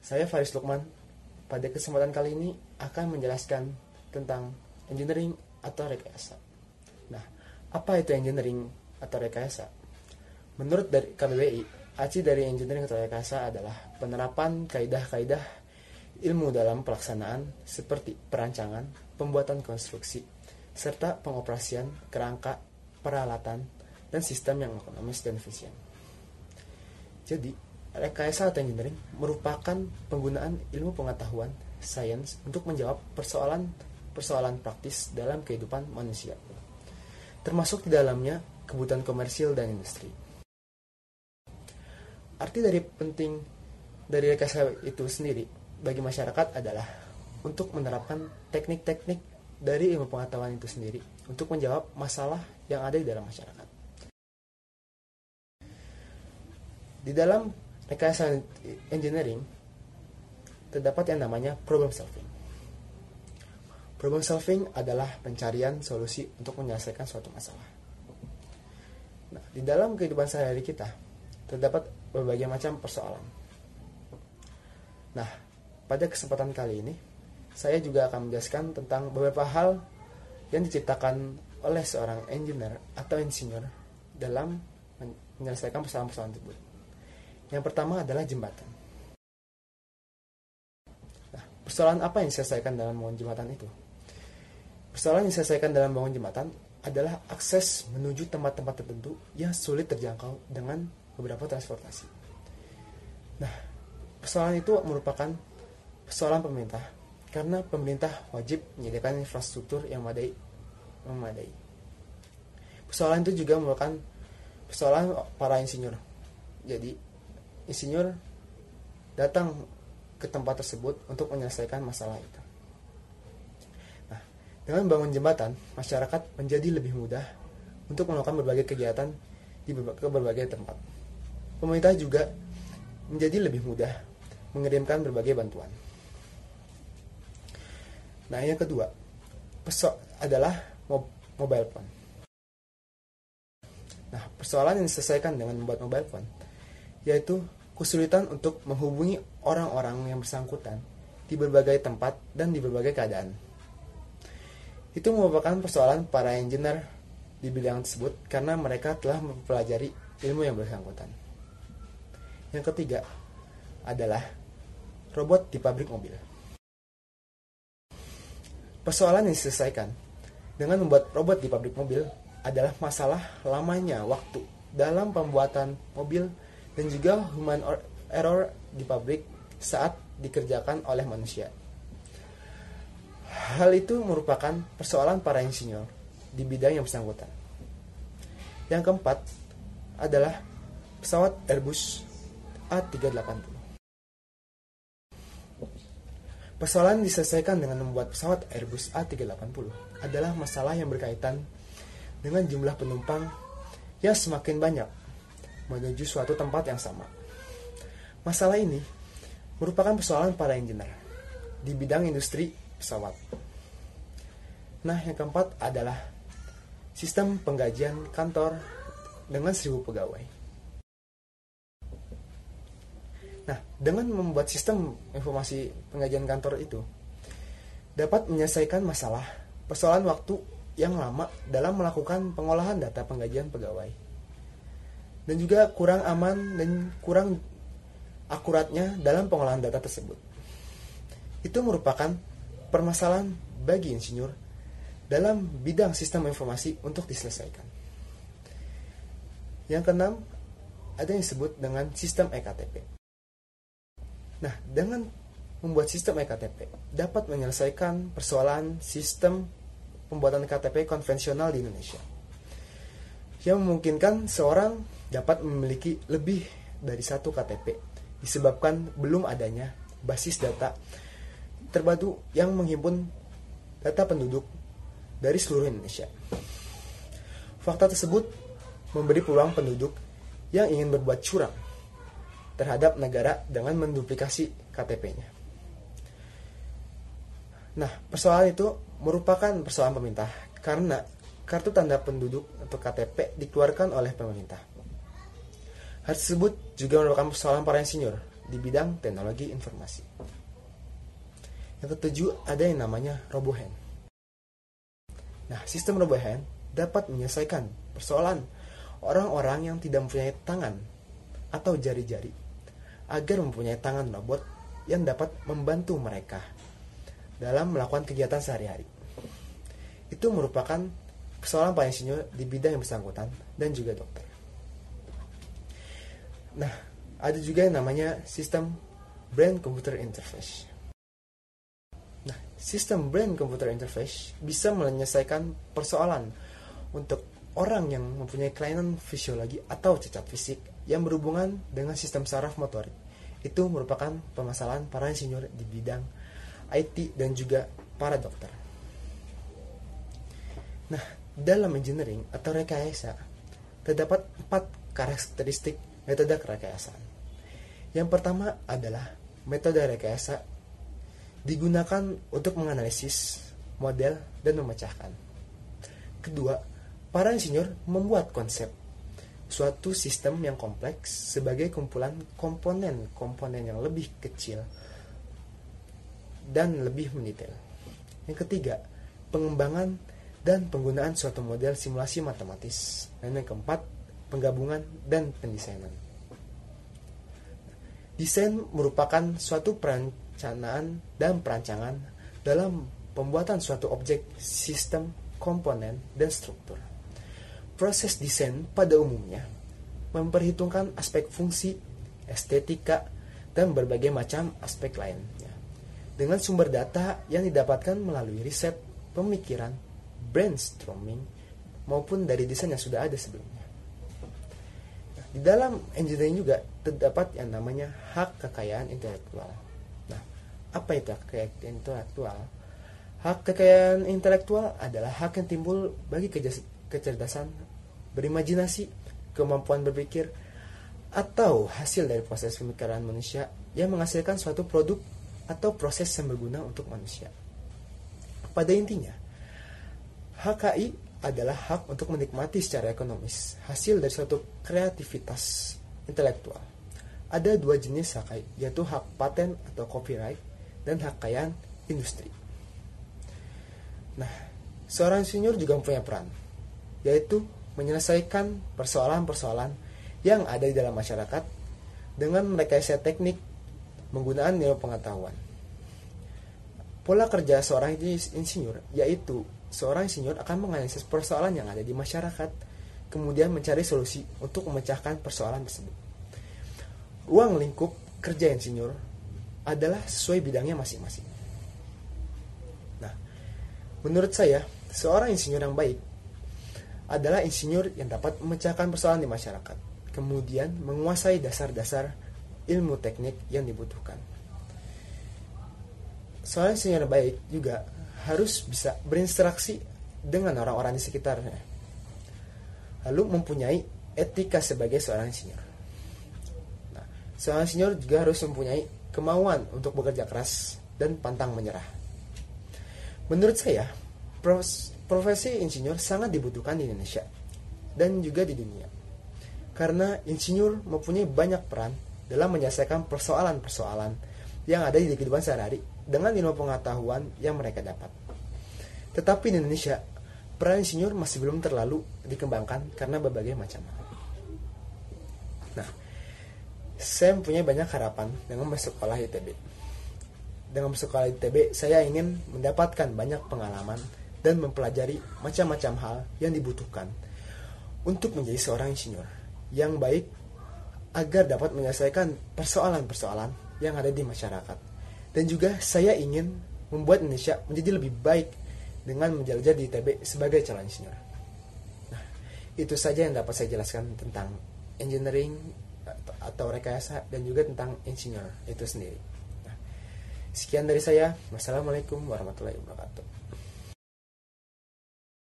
Saya Faris Lukman. Pada kesempatan kali ini akan menjelaskan tentang engineering atau rekayasa. Nah, apa itu engineering atau rekayasa? Menurut dari KBBI, arti dari engineering atau rekayasa adalah penerapan kaidah-kaidah ilmu dalam pelaksanaan seperti perancangan, pembuatan konstruksi, serta pengoperasian kerangka, peralatan, dan sistem yang ekonomis dan efisien. Jadi, rekayasa atau engineering merupakan penggunaan ilmu pengetahuan sains untuk menjawab persoalan praktis dalam kehidupan manusia, termasuk di dalamnya kebutuhan komersil dan industri. Arti penting dari rekayasa itu sendiri bagi masyarakat adalah untuk menerapkan teknik-teknik dari ilmu pengetahuan itu sendiri untuk menjawab masalah yang ada di dalam masyarakat. Di dalam rekayasa engineering terdapat yang namanya problem solving. Problem solving adalah pencarian solusi untuk menyelesaikan suatu masalah. Nah, di dalam kehidupan sehari-hari kita terdapat berbagai macam persoalan. Nah, pada kesempatan kali ini saya juga akan menjelaskan tentang beberapa hal yang diciptakan oleh seorang engineer atau insinyur dalam menyelesaikan persoalan-persoalan tersebut. Yang pertama adalah jembatan. Nah, persoalan apa yang diselesaikan dalam membangun jembatan itu? Persoalan yang diselesaikan dalam membangun jembatan adalah akses menuju tempat-tempat tertentu yang sulit terjangkau dengan beberapa transportasi. Nah, persoalan itu merupakan persoalan pemerintah, karena pemerintah wajib menyediakan infrastruktur yang memadai. Persoalan itu juga merupakan persoalan para insinyur. Jadi, insinyur datang ke tempat tersebut untuk menyelesaikan masalah itu. Nah, dengan membangun jembatan, masyarakat menjadi lebih mudah untuk melakukan berbagai kegiatan di berbagai tempat. Pemerintah juga menjadi lebih mudah mengirimkan berbagai bantuan. Nah, yang kedua adalah mobile phone. Nah, persoalan yang diselesaikan dengan membuat mobile phone yaitu kesulitan untuk menghubungi orang-orang yang bersangkutan di berbagai tempat dan di berbagai keadaan. Itu merupakan persoalan para engineer di bidang tersebut karena mereka telah mempelajari ilmu yang bersangkutan. Yang ketiga adalah robot di pabrik mobil. Persoalan yang diselesaikan dengan membuat robot di pabrik mobil adalah masalah lamanya waktu dalam pembuatan mobil dan juga human error di pabrik saat dikerjakan oleh manusia. Hal itu merupakan persoalan para insinyur di bidang yang bersangkutan. Yang keempat adalah pesawat Airbus A380. Persoalan diselesaikan dengan membuat pesawat Airbus A380 adalah masalah yang berkaitan dengan jumlah penumpang yang semakin banyak menuju suatu tempat yang sama. Masalah ini merupakan persoalan para engineer di bidang industri pesawat. Nah, yang keempat adalah sistem penggajian kantor dengan 1.000 pegawai. Nah, dengan membuat sistem informasi penggajian kantor itu dapat menyelesaikan masalah persoalan waktu yang lama dalam melakukan pengolahan data penggajian pegawai, dan juga kurang aman dan kurang akuratnya dalam pengolahan data tersebut. Itu merupakan permasalahan bagi insinyur dalam bidang sistem informasi untuk diselesaikan. Yang keenam, ada yang disebut dengan sistem EKTP. Nah, dengan membuat sistem EKTP dapat menyelesaikan persoalan sistem pembuatan KTP konvensional di Indonesia, yang memungkinkan seorang dapat memiliki lebih dari satu KTP disebabkan belum adanya basis data terpadu yang menghimpun data penduduk dari seluruh Indonesia. Fakta tersebut memberi peluang penduduk yang ingin berbuat curang terhadap negara dengan menduplikasi KTP-nya. Nah, persoalan itu merupakan persoalan pemerintah karena kartu tanda penduduk atau KTP dikeluarkan oleh pemerintah. Hal tersebut juga merupakan persoalan para insinyur di bidang teknologi informasi. Yang ketujuh, ada yang namanya RoboHand. Nah, sistem RoboHand dapat menyelesaikan persoalan orang-orang yang tidak mempunyai tangan atau jari-jari agar mempunyai tangan robot yang dapat membantu mereka dalam melakukan kegiatan sehari-hari. Itu merupakan persoalan para insinyur di bidang yang bersangkutan dan juga dokter. Nah, ada juga yang namanya sistem Brain Computer Interface. Nah, sistem Brain Computer Interface bisa menyelesaikan persoalan untuk orang yang mempunyai kelainan fisiologi atau cacat fisik yang berhubungan dengan sistem saraf motorik. Itu merupakan permasalahan para insinyur di bidang IT dan juga para dokter. Nah, dalam engineering atau rekayasa terdapat 4 karakteristik metode rekayasa. Yang pertama adalah metode rekayasa digunakan untuk menganalisis, model, dan memecahkan. Kedua, para insinyur membuat konsep suatu sistem yang kompleks sebagai kumpulan komponen-komponen yang lebih kecil dan lebih mendetail. Yang ketiga, pengembangan dan penggunaan suatu model simulasi matematis. Dan yang keempat, penggabungan dan pendesainan. Desain merupakan suatu perencanaan dan perancangan dalam pembuatan suatu objek, sistem, komponen, dan struktur. Proses desain pada umumnya memperhitungkan aspek fungsi, estetika, dan berbagai macam aspek lainnya. Dengan sumber data yang didapatkan melalui riset, pemikiran, brainstorming, maupun dari desain yang sudah ada sebelumnya. Di dalam engineering juga terdapat yang namanya hak kekayaan intelektual. Nah, apa itu hak kekayaan intelektual? Hak kekayaan intelektual adalah hak yang timbul bagi kecerdasan, berimajinasi, kemampuan berpikir, atau hasil dari proses pemikiran manusia yang menghasilkan suatu produk atau proses yang berguna untuk manusia. Pada intinya, HKI adalah hak untuk menikmati secara ekonomis hasil dari suatu kreativitas intelektual. Ada 2 jenis HKI, yaitu hak paten atau copyright dan hak kekayaan industri. Nah, seorang insinyur juga mempunyai peran, yaitu menyelesaikan persoalan-persoalan yang ada di dalam masyarakat dengan merekayasa teknik menggunakan ilmu pengetahuan. Pola kerja seorang insinyur yaitu seorang insinyur akan menganalisis persoalan yang ada di masyarakat, kemudian mencari solusi untuk memecahkan persoalan tersebut. Ruang lingkup kerja insinyur adalah sesuai bidangnya masing-masing. Nah, menurut saya, seorang insinyur yang baik adalah insinyur yang dapat memecahkan persoalan di masyarakat, kemudian menguasai dasar-dasar ilmu teknik yang dibutuhkan. Seorang insinyur yang baik juga harus bisa berinteraksi dengan orang-orang di sekitarnya, lalu mempunyai etika sebagai seorang insinyur. Nah, seorang insinyur juga harus mempunyai kemauan untuk bekerja keras dan pantang menyerah. Menurut saya, profesi insinyur sangat dibutuhkan di Indonesia dan juga di dunia, karena insinyur mempunyai banyak peran dalam menyelesaikan persoalan-persoalan yang ada di kehidupan sehari-hari dengan ilmu pengetahuan yang mereka dapat. Tetapi di Indonesia, peran insinyur masih belum terlalu dikembangkan karena berbagai macam hal. Nah, saya mempunyai banyak harapan dengan bersekolah di ITB. Dengan bersekolah di ITB, saya ingin mendapatkan banyak pengalaman dan mempelajari macam-macam hal yang dibutuhkan untuk menjadi seorang insinyur yang baik agar dapat menyelesaikan persoalan-persoalan yang ada di masyarakat. Dan juga saya ingin membuat Indonesia menjadi lebih baik dengan menjelajah di ITB sebagai calon insinyur. Nah, itu saja yang dapat saya jelaskan tentang engineering atau rekayasa dan juga tentang insinyur itu sendiri. Nah, sekian dari saya. Wassalamualaikum warahmatullahi wabarakatuh.